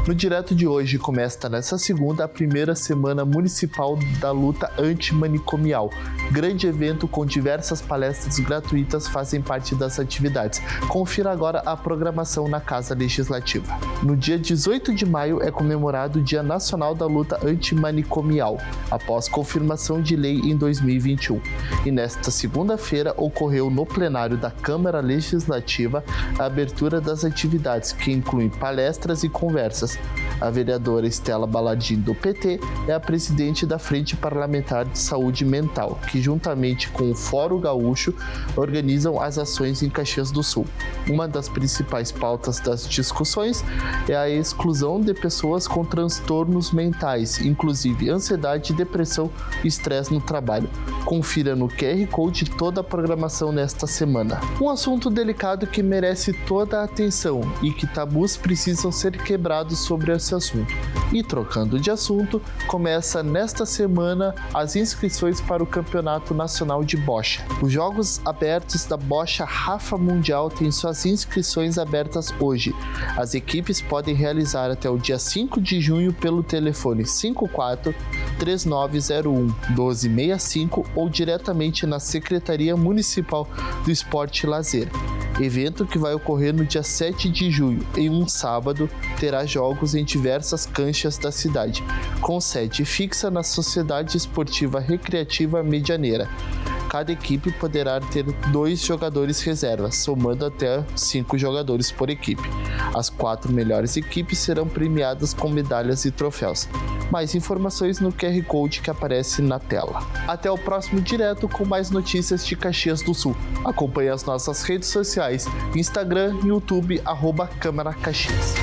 No direto de hoje começa nesta segunda a primeira semana municipal da luta antimanicomial. Grande evento com diversas palestras gratuitas fazem parte das atividades. Confira agora a programação na Casa Legislativa. No dia 18 de maio é comemorado o Dia Nacional da Luta Antimanicomial, após confirmação de lei em 2021. E nesta segunda-feira ocorreu no plenário da Câmara Legislativa a abertura das atividades, que incluem palestras e conversas. A vereadora Estela Baladin, do PT, é a presidente da Frente Parlamentar de Saúde Mental, que juntamente com o Fórum Gaúcho organizam as ações em Caxias do Sul. Uma das principais pautas das discussões é a exclusão de pessoas com transtornos mentais, inclusive ansiedade, depressão e estresse no trabalho. Confira no QR Code toda a programação nesta semana. Um assunto delicado que merece toda a atenção e que tabus precisam ser quebrados sobre esse assunto. E trocando de assunto, começa nesta semana as inscrições para o Campeonato Nacional de Bocha. Os Jogos Abertos da Bocha Rafa Mundial têm suas inscrições abertas hoje. As equipes podem realizar até o dia 5 de junho pelo telefone 54-3901-1265 ou diretamente na Secretaria Municipal do Esporte e Lazer. Evento que vai ocorrer no dia 7 de junho, em um sábado, terá jogos em diversas canchas da cidade, com sede fixa na Sociedade Esportiva Recreativa Medianeira. Cada equipe poderá ter 2 jogadores reservas, somando até 5 jogadores por equipe. As 4 melhores equipes serão premiadas com medalhas e troféus. Mais informações no QR Code que aparece na tela. Até o próximo direto com mais notícias de Caxias do Sul. Acompanhe as nossas redes sociais, Instagram e YouTube, @Câmara Caxias.